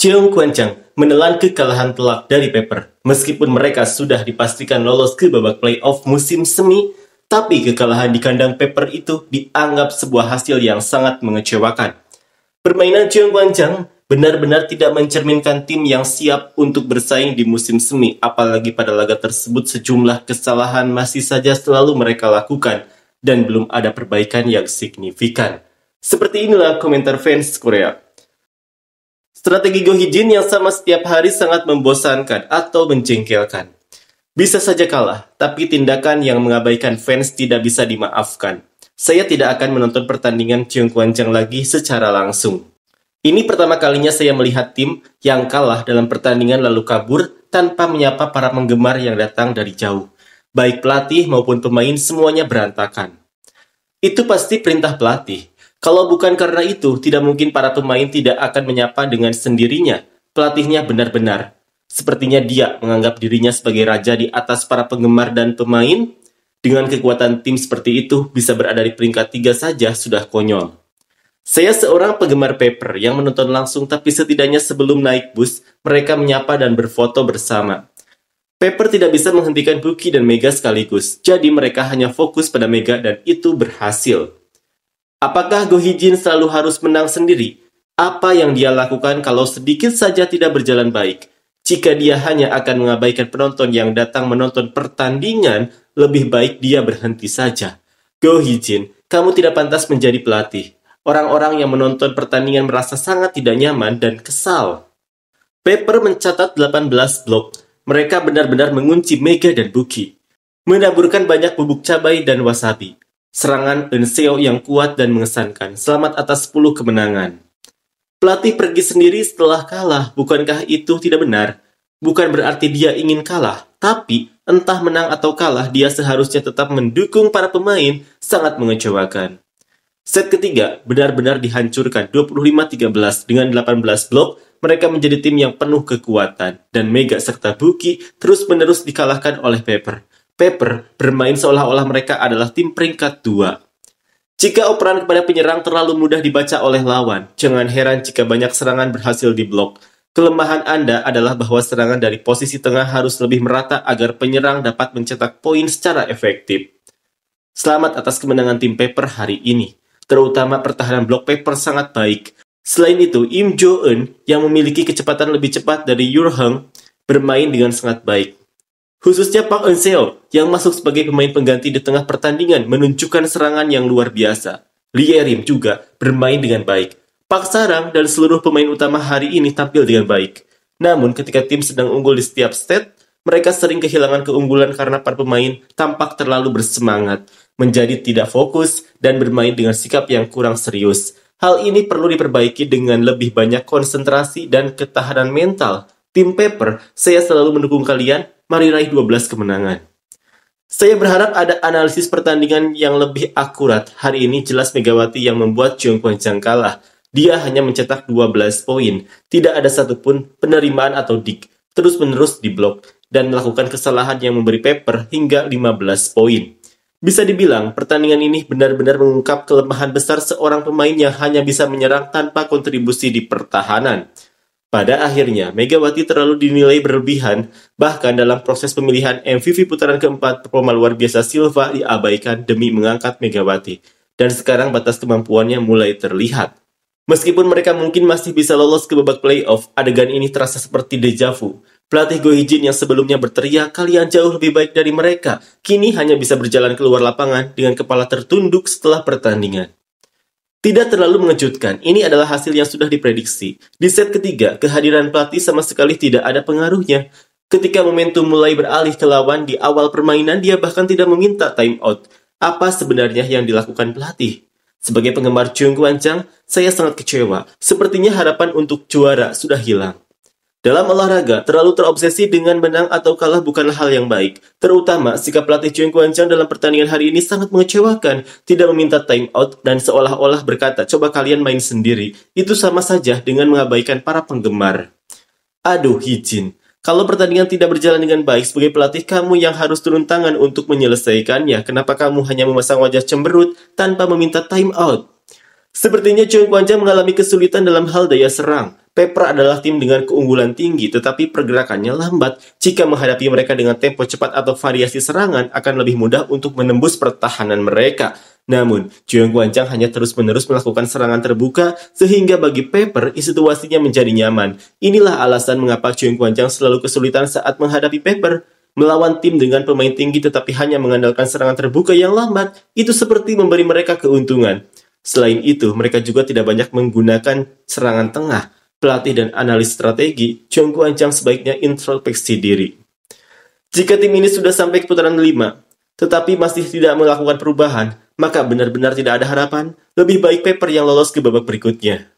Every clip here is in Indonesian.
Cheung Kwan-chang menelan kekalahan telak dari Pepper. Meskipun mereka sudah dipastikan lolos ke babak playoff musim semi, tapi kekalahan di kandang Pepper itu dianggap sebuah hasil yang sangat mengecewakan. Permainan Cheung Kwan-chang benar-benar tidak mencerminkan tim yang siap untuk bersaing di musim semi, apalagi pada laga tersebut sejumlah kesalahan masih saja selalu mereka lakukan dan belum ada perbaikan yang signifikan. Seperti inilah komentar fans Korea. Strategi Go Hee-jin yang sama setiap hari sangat membosankan atau menjengkelkan. Bisa saja kalah, tapi tindakan yang mengabaikan fans tidak bisa dimaafkan. Saya tidak akan menonton pertandingan Cheung Kwan-chang lagi secara langsung. Ini pertama kalinya saya melihat tim yang kalah dalam pertandingan lalu kabur tanpa menyapa para penggemar yang datang dari jauh. Baik pelatih maupun pemain semuanya berantakan. Itu pasti perintah pelatih. Kalau bukan karena itu, tidak mungkin para pemain tidak akan menyapa dengan sendirinya. Pelatihnya benar-benar. Sepertinya dia menganggap dirinya sebagai raja di atas para penggemar dan pemain. Dengan kekuatan tim seperti itu, bisa berada di peringkat 3 saja sudah konyol. Saya seorang penggemar Pepper yang menonton langsung, tapi setidaknya sebelum naik bus, mereka menyapa dan berfoto bersama. Pepper tidak bisa menghentikan Buki dan Mega sekaligus, jadi mereka hanya fokus pada Mega dan itu berhasil. Apakah Go Hee-jin selalu harus menang sendiri? Apa yang dia lakukan kalau sedikit saja tidak berjalan baik? Jika dia hanya akan mengabaikan penonton yang datang menonton pertandingan, lebih baik dia berhenti saja. Go Hee-jin, kamu tidak pantas menjadi pelatih. Orang-orang yang menonton pertandingan merasa sangat tidak nyaman dan kesal. Pepper mencatat 18 blok. Mereka benar-benar mengunci Mega dan Buki. Menaburkan banyak bubuk cabai dan wasabi. Serangan Eun-seo yang kuat dan mengesankan. Selamat atas 10 kemenangan. Pelatih pergi sendiri setelah kalah. Bukankah itu tidak benar? Bukan berarti dia ingin kalah. Tapi entah menang atau kalah, dia seharusnya tetap mendukung para pemain. Sangat mengecewakan. Set ketiga benar-benar dihancurkan 25-13 dengan 18 blok. Mereka menjadi tim yang penuh kekuatan. Dan Mega serta Buki terus-menerus dikalahkan oleh Pepper. Pepper bermain seolah-olah mereka adalah tim peringkat 2. Jika operan kepada penyerang terlalu mudah dibaca oleh lawan, jangan heran jika banyak serangan berhasil diblok. Kelemahan Anda adalah bahwa serangan dari posisi tengah harus lebih merata agar penyerang dapat mencetak poin secara efektif. Selamat atas kemenangan tim Pepper hari ini. Terutama pertahanan blok Pepper sangat baik. Selain itu, Im Jo-eun yang memiliki kecepatan lebih cepat dari Yoo-heung bermain dengan sangat baik. Khususnya Park Eun-seo yang masuk sebagai pemain pengganti di tengah pertandingan menunjukkan serangan yang luar biasa. Lee Ye-rim juga bermain dengan baik. Park Sarang dan seluruh pemain utama hari ini tampil dengan baik. Namun ketika tim sedang unggul di setiap set, mereka sering kehilangan keunggulan karena para pemain tampak terlalu bersemangat, menjadi tidak fokus dan bermain dengan sikap yang kurang serius. Hal ini perlu diperbaiki dengan lebih banyak konsentrasi dan ketahanan mental. Tim Pepper, saya selalu mendukung kalian. Mari raih 12 kemenangan. Saya berharap ada analisis pertandingan yang lebih akurat. Hari ini jelas Megawati yang membuat Cheung Kwan-chang kalah. Dia hanya mencetak 12 poin. Tidak ada satupun penerimaan atau dig. Terus-menerus diblok. Dan melakukan kesalahan yang memberi Pepper hingga 15 poin. Bisa dibilang, pertandingan ini benar-benar mengungkap kelemahan besar seorang pemain yang hanya bisa menyerang tanpa kontribusi di pertahanan. Pada akhirnya, Megawati terlalu dinilai berlebihan, bahkan dalam proses pemilihan MVP putaran keempat, performa luar biasa Silva diabaikan demi mengangkat Megawati. Dan sekarang batas kemampuannya mulai terlihat. Meskipun mereka mungkin masih bisa lolos ke babak playoff, adegan ini terasa seperti deja vu. Pelatih Go Hee-jin yang sebelumnya berteriak, kalian jauh lebih baik dari mereka, kini hanya bisa berjalan keluar lapangan dengan kepala tertunduk setelah pertandingan. Tidak terlalu mengejutkan, ini adalah hasil yang sudah diprediksi. Di set ketiga, kehadiran pelatih sama sekali tidak ada pengaruhnya. Ketika momentum mulai beralih ke lawan di awal permainan, dia bahkan tidak meminta time out. Apa sebenarnya yang dilakukan pelatih? Sebagai penggemar Cheung Kwan-chang, saya sangat kecewa. Sepertinya harapan untuk juara sudah hilang. Dalam olahraga, terlalu terobsesi dengan menang atau kalah bukanlah hal yang baik. Terutama, sikap pelatih Cheung Kwan-chang dalam pertandingan hari ini sangat mengecewakan. Tidak meminta time out dan seolah-olah berkata, coba kalian main sendiri. Itu sama saja dengan mengabaikan para penggemar. Aduh, Hee-jin. Kalau pertandingan tidak berjalan dengan baik, sebagai pelatih kamu yang harus turun tangan untuk menyelesaikannya. Kenapa kamu hanya memasang wajah cemberut tanpa meminta time out? Sepertinya Cheung Kwan-chang mengalami kesulitan dalam hal daya serang. Pepper adalah tim dengan keunggulan tinggi tetapi pergerakannya lambat. Jika menghadapi mereka dengan tempo cepat atau variasi serangan, akan lebih mudah untuk menembus pertahanan mereka. Namun, Juan Guanchang hanya terus-menerus melakukan serangan terbuka, sehingga bagi Pepper, situasinya menjadi nyaman. Inilah alasan mengapa Juan Guanchang selalu kesulitan saat menghadapi Pepper. Melawan tim dengan pemain tinggi tetapi hanya mengandalkan serangan terbuka yang lambat, itu seperti memberi mereka keuntungan. Selain itu, mereka juga tidak banyak menggunakan serangan tengah. Pelatih dan analis strategi, Juan Guanchang sebaiknya introspeksi diri. Jika tim ini sudah sampai ke putaran 5, tetapi masih tidak melakukan perubahan, maka benar-benar tidak ada harapan. Lebih baik Pepper yang lolos ke babak berikutnya.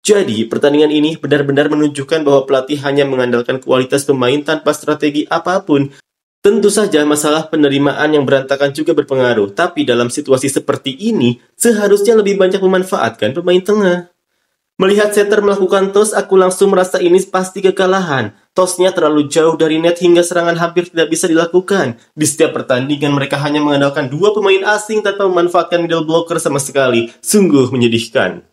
Jadi, pertandingan ini benar-benar menunjukkan bahwa pelatih hanya mengandalkan kualitas pemain tanpa strategi apapun. Tentu saja masalah penerimaan yang berantakan juga berpengaruh, tapi dalam situasi seperti ini, seharusnya lebih banyak memanfaatkan pemain tengah. Melihat setter melakukan toss, aku langsung merasa ini pasti kekalahan. Tossnya terlalu jauh dari net hingga serangan hampir tidak bisa dilakukan. Di setiap pertandingan mereka hanya mengandalkan 2 pemain asing tanpa memanfaatkan middle blocker sama sekali. Sungguh menyedihkan.